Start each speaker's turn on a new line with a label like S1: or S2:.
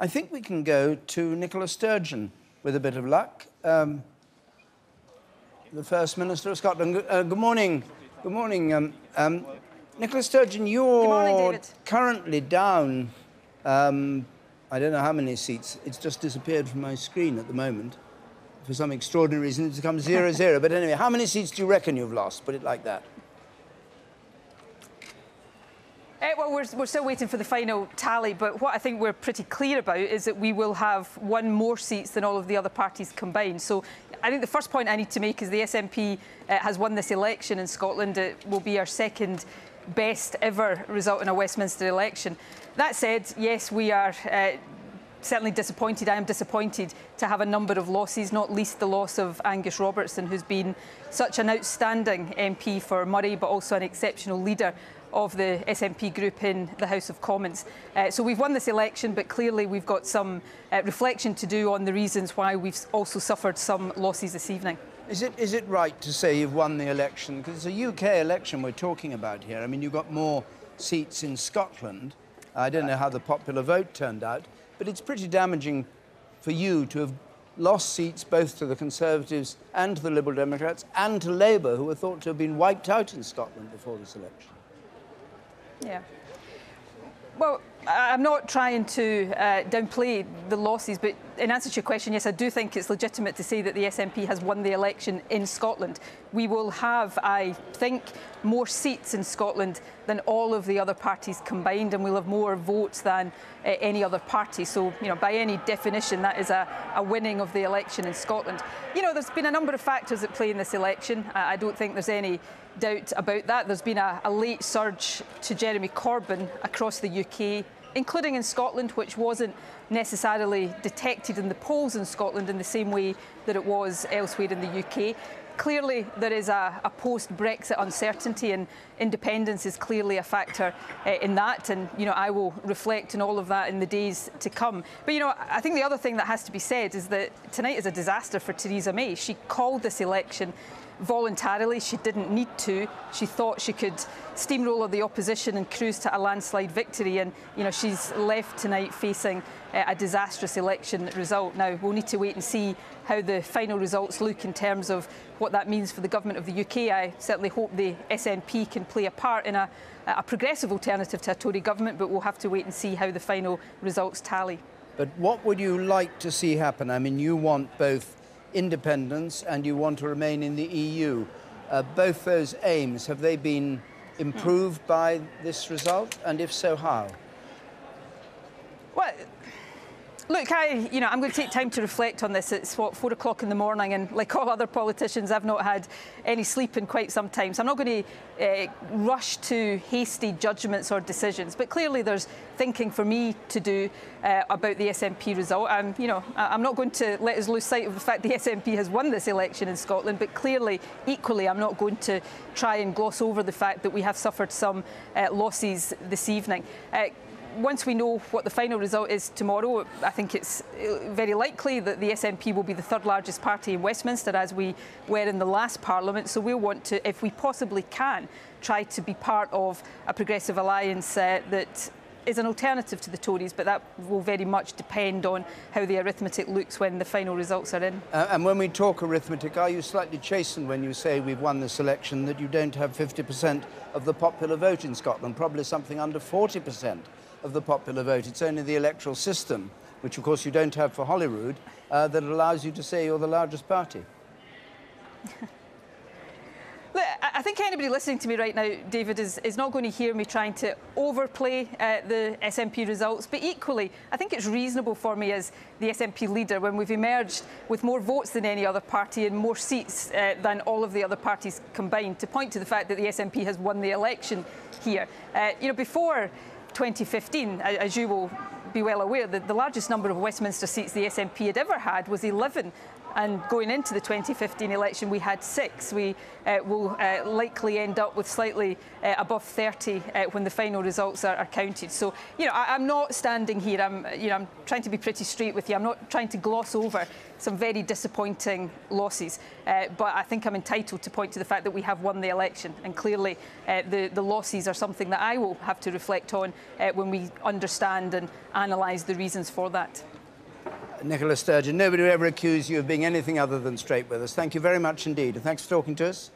S1: I think we can go to Nicola Sturgeon with a bit of luck. The First Minister of Scotland. Good morning. Good morning. Nicola Sturgeon, you're currently down, I don't know how many seats. It's just disappeared from my screen at the moment. For some extraordinary reason, it's become 0-0. But anyway, how many seats do you reckon you've lost? Put it like that.
S2: Well, we're still waiting for the final tally, but what I think we're pretty clear about is that we will have one more seats than all of the other parties combined. So I think the first point I need to make is the SNP has won this election in Scotland. It will be our second best ever result in a Westminster election. That said, yes, we are certainly disappointed. I am disappointed to have a number of losses, not least the loss of Angus Robertson, who's been such an outstanding MP for Moray, but also an exceptional leader of the SNP group in the House of Commons. So we've won this election, but clearly we've got some reflection to do on the reasons why we've also suffered some losses this evening.
S1: Is it right to say you've won the election? Because it's a UK election we're talking about here. I mean, you've got more seats in Scotland. I don't know how the popular vote turned out, but it's pretty damaging for you to have lost seats both to the Conservatives and to the Liberal Democrats and to Labour, who were thought to have been wiped out in Scotland before this election.
S2: Yeah. Well, I'm not trying to downplay the losses, but in answer to your question, yes, I do think it's legitimate to say that the SNP has won the election in Scotland. We will have, I think, more seats in Scotland than all of the other parties combined, and we'll have more votes than any other party. So, you know, by any definition, that is a winning of the election in Scotland. You know, there's been a number of factors at play in this election. I don't think there's any doubt about that. There's been a late surge to Jeremy Corbyn across the UK, including in Scotland, which wasn't necessarily detected in the polls in Scotland in the same way that it was elsewhere in the UK. Clearly, there is a post-Brexit uncertainty, and independence is clearly a factor in that. And, you know, I will reflect on all of that in the days to come. But, you know, I think the other thing that has to be said is that tonight is a disaster for Theresa May. She called this election voluntarily. She didn't need to. She thought she could steamroller the opposition and cruise to a landslide victory, and you know, she's left tonight facing a disastrous election result. Now we'll need to wait and see how the final results look in terms of what that means for the government of the UK. I certainly hope the SNP can play a part in a progressive alternative to a Tory government, but we'll have to wait and see how the final results tally.
S1: But what would you like to see happen? I mean, you want both independence and you want to remain in the EU. Both those aims, have they been improved by this result? And if so, how?
S2: Well, look, I'm going to take time to reflect on this. It's, 4 o'clock in the morning, and like all other politicians, I've not had any sleep in quite some time. So I'm not going to rush to hasty judgments or decisions. But clearly there's thinking for me to do about the SNP result. I'm not going to let us lose sight of the fact the SNP has won this election in Scotland, but clearly, equally, I'm not going to try and gloss over the fact that we have suffered some losses this evening. Once we know what the final result is tomorrow, I think it's very likely that the SNP will be the third largest party in Westminster, as we were in the last Parliament. So we'll want to, if we possibly can, try to be part of a progressive alliance that is an alternative to the Tories, but that will very much depend on how the arithmetic looks when the final results are in.
S1: And when we talk arithmetic, are you slightly chastened when you say we've won this election, that you don't have 50% of the popular vote in Scotland, probably something under 40% of the popular vote? It's only the electoral system, which of course you don't have for Holyrood, that allows you to say you're the largest party.
S2: Look, I think anybody listening to me right now, David, is not going to hear me trying to overplay the SNP results. But equally, I think it's reasonable for me as the SNP leader, when we've emerged with more votes than any other party and more seats than all of the other parties combined, to point to the fact that the SNP has won the election here. Before 2015, as you will be well aware, the largest number of Westminster seats the SNP had ever had was 11. And going into the 2015 election, we had 6. We will likely end up with slightly above 30 when the final results are counted. So, you know, I'm not standing here. I'm trying to be pretty straight with you. I'm not trying to gloss over some very disappointing losses, but I think I'm entitled to point to the fact that we have won the election, and clearly the losses are something that I will have to reflect on when we understand and analyse the reasons for that.
S1: Nicola Sturgeon, nobody would ever accuse you of being anything other than straight with us. Thank you very much indeed, and thanks for talking to us.